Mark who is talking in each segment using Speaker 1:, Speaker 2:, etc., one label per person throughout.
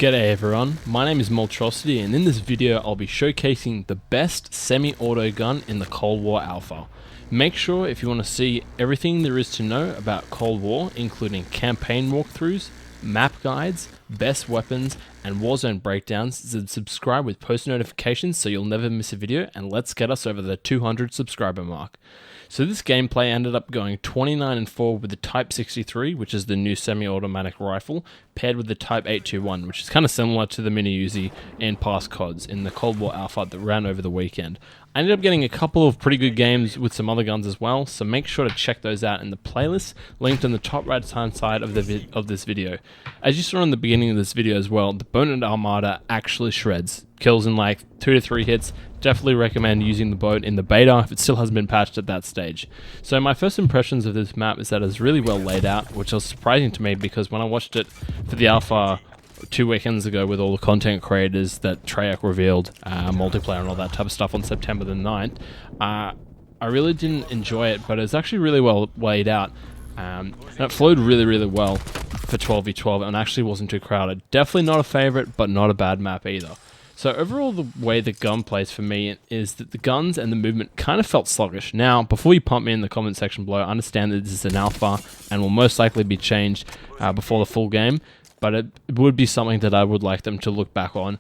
Speaker 1: G'day everyone, my name is Moltrosity and in this video I'll be showcasing the best semi-auto gun in the Cold War Alpha. Make sure if you want to see everything there is to know about Cold War, including campaign walkthroughs, map guides, best weapons, and warzone breakdowns, then subscribe with post notifications so you'll never miss a video, and let's get us over the 200 subscriber mark. So this gameplay ended up going 29-4 with the Type 63, which is the new semi-automatic rifle, paired with the Type 821, which is kind of similar to the Mini Uzi in past CODs in the Cold War Alpha that ran over the weekend. I ended up getting a couple of pretty good games with some other guns as well, so make sure to check those out in the playlist linked on the top right hand side of this video. As you saw in the beginning of this video as well, the Boned Armada actually shreds. Kills in like 2 to 3 hits. Definitely recommend using the boat in the beta if it still hasn't been patched at that stage. So my first impressions of this map is that it's really well laid out, which was surprising to me because when I watched it for the alpha 2 weekends ago with all the content creators that Treyarch revealed, multiplayer and all that type of stuff on September the 9th, I really didn't enjoy it, but it's actually really well laid out. And it flowed really well for 12v12 and actually wasn't too crowded. Definitely not a favorite, but not a bad map either. So overall, the way the gun plays for me is that the guns and the movement kind of felt sluggish. Now, before you pump me in the comment section below, I understand that this is an alpha and will most likely be changed before the full game, but it would be something that I would like them to look back on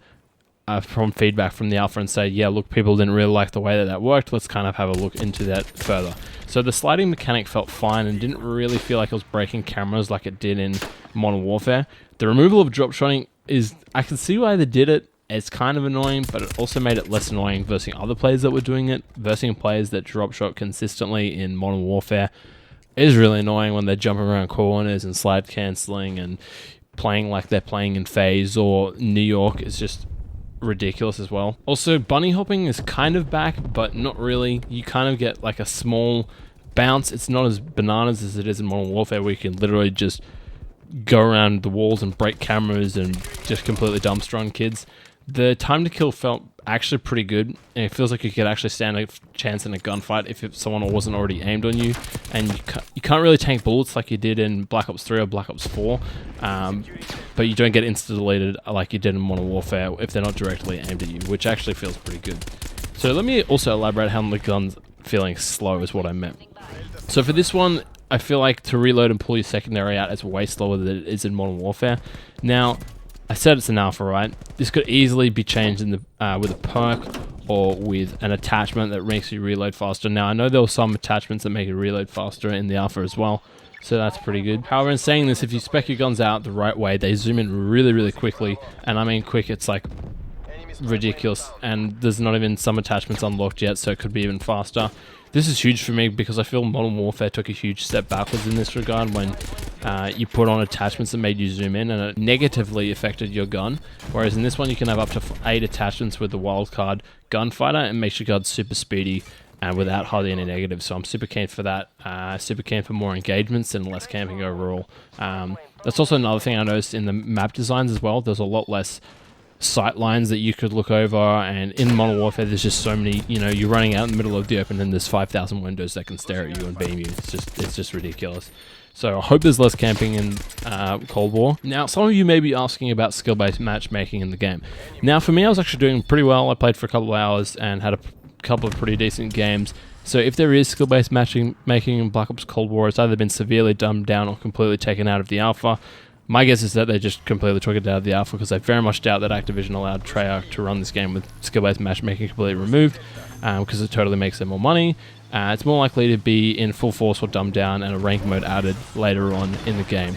Speaker 1: from feedback from the alpha and say, yeah, look, people didn't really like the way that worked, let's kind of have a look into that further. So the sliding mechanic felt fine and didn't really feel like it was breaking cameras like it did in Modern Warfare. The removal of drop shotting is, I can see why they did it. It's kind of annoying, but it also made it less annoying versus other players that were doing it. Versus players that drop shot consistently in Modern Warfare is really annoying when they're jumping around corners and slide cancelling and playing like they're playing in FaZe or New York is just ridiculous as well. Also, bunny hopping is kind of back, but not really. You kind of get like a small bounce. It's not as bananas as it is in Modern Warfare, where you can literally just go around the walls and break cameras and just completely dumpster on kids. The time to kill felt actually pretty good, and it feels like you could actually stand a chance in a gunfight if someone wasn't already aimed on you, and you can't really tank bullets like you did in Black Ops 3 or Black Ops 4, but you don't get insta-deleted like you did in Modern Warfare if they're not directly aimed at you, which actually feels pretty good. So let me also elaborate how the gun's feeling slow is what I meant. So for this one, I feel like to reload and pull your secondary out is way slower than it is in Modern Warfare. Now, I said it's an alpha, right? This could easily be changed in the with a perk or with an attachment that makes you reload faster. Now, I know there were some attachments that make you reload faster in the alpha as well, so that's pretty good. However, in saying this, if you spec your guns out the right way, they zoom in really quickly, and I mean quick, it's like ridiculous, and there's not even some attachments unlocked yet, so it could be even faster. This is huge for me because I feel Modern Warfare took a huge step backwards in this regard when you put on attachments that made you zoom in and it negatively affected your gun. Whereas in this one you can have up to 8 attachments with the wildcard gunfighter and makes your gun super speedy and without hardly any negatives. So I'm super keen for that. Super keen for more engagements and less camping overall. That's also another thing I noticed in the map designs as well. There's a lot less sight lines that you could look over, and in Modern Warfare there's just so many, you know, you're running out in the middle of the open and there's 5,000 windows that can stare at you and beam you. It's just ridiculous. So I hope there's less camping in Cold War. Now, some of you may be asking about skill-based matchmaking in the game. Now, for me, I was actually doing pretty well. I played for a couple of hours and had a couple of pretty decent games. So if there is skill-based matchmaking in Black Ops Cold War, it's either been severely dumbed down or completely taken out of the alpha. My guess is that they just completely took it out of the alpha because I very much doubt that Activision allowed Treyarch to run this game with skill-based matchmaking completely removed because it totally makes them more money. It's more likely to be in full force or dumbed down and a rank mode added later on in the game.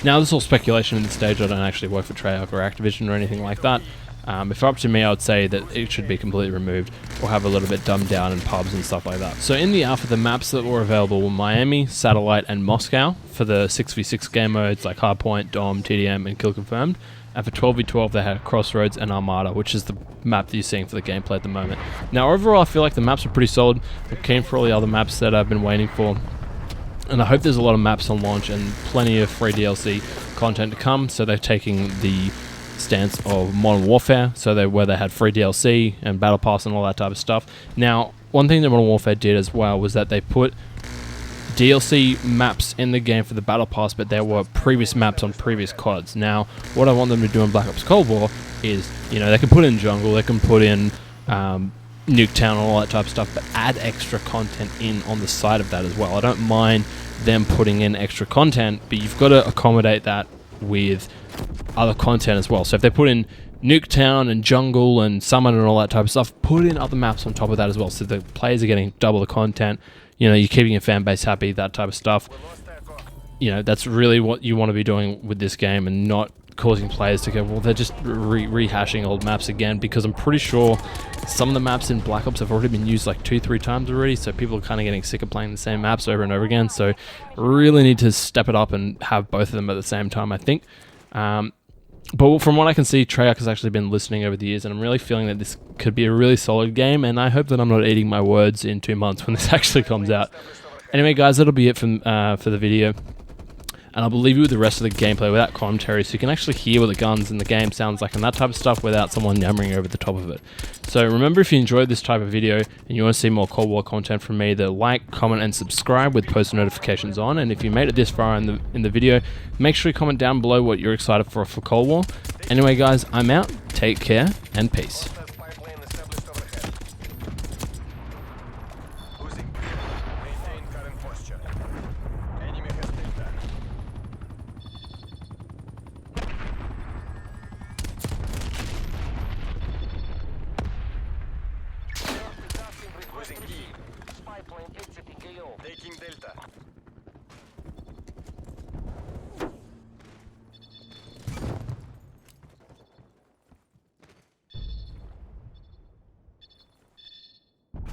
Speaker 1: Now, this is all speculation at this stage. I don't actually work for Treyarch or Activision or anything like that. If up to me, I would say that it should be completely removed or have a little bit dumbed down in pubs and stuff like that. So in the alpha, the maps that were available were Miami, Satellite, and Moscow for the 6v6 game modes like Hardpoint, Dom, TDM, and Kill Confirmed. And for 12v12, they had Crossroads and Armada, which is the map that you're seeing for the gameplay at the moment. Now, overall, I feel like the maps are pretty solid. I'm keen for all the other maps that I've been waiting for. And I hope there's a lot of maps on launch and plenty of free DLC content to come. So they're taking the stance of Modern Warfare, so where they had free DLC and Battle Pass and all that type of stuff. Now, one thing that Modern Warfare did as well was that they put DLC maps in the game for the Battle Pass, but there were previous maps on previous CODs. Now, what I want them to do in Black Ops Cold War is, you know, they can put in jungle, they can put in Nuketown and all that type of stuff, but add extra content in on the side of that as well. I don't mind them putting in extra content, but you've got to accommodate that with other content as well. So if they put in Nuketown and jungle and summon and all that type of stuff, put in other maps on top of that as well, so the players are getting double the content. You know, you're keeping your fan base happy, that type of stuff. You know, that's really what you want to be doing with this game, and not causing players to go, well, they're just rehashing old maps again, because I'm pretty sure some of the maps in Black Ops have already been used like 2-3 times already, so people are kind of getting sick of playing the same maps over and over again. So really need to step it up and have both of them at the same time, I think. But from what I can see, Treyarch has actually been listening over the years, and I'm really feeling that this could be a really solid game, and I hope that I'm not eating my words in 2 months when this actually comes out. Anyway, guys, that'll be it for the video. And I'll leave you with the rest of the gameplay without commentary, so you can actually hear what the guns in the game sounds like and that type of stuff without someone yammering over the top of it. So remember, if you enjoyed this type of video and you want to see more Cold War content from me, then like, comment, and subscribe with post notifications on. And if you made it this far in the video, make sure you comment down below what you're excited for Cold War. Anyway, guys, I'm out. Take care and peace.
Speaker 2: Taking Delta.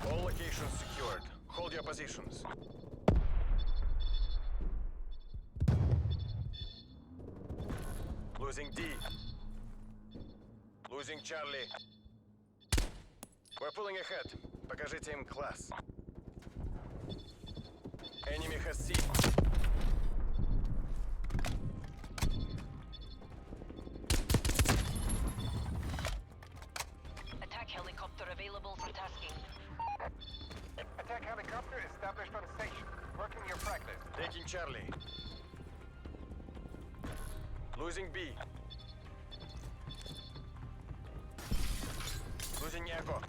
Speaker 2: All locations secured. Hold your positions. Losing D. Losing Charlie. We're pulling ahead. Покажите им класс. Enemy has C.
Speaker 3: Attack helicopter available for tasking.
Speaker 2: Attack helicopter established on station. Working your practice. Taking Charlie. Losing B. Losing Echo.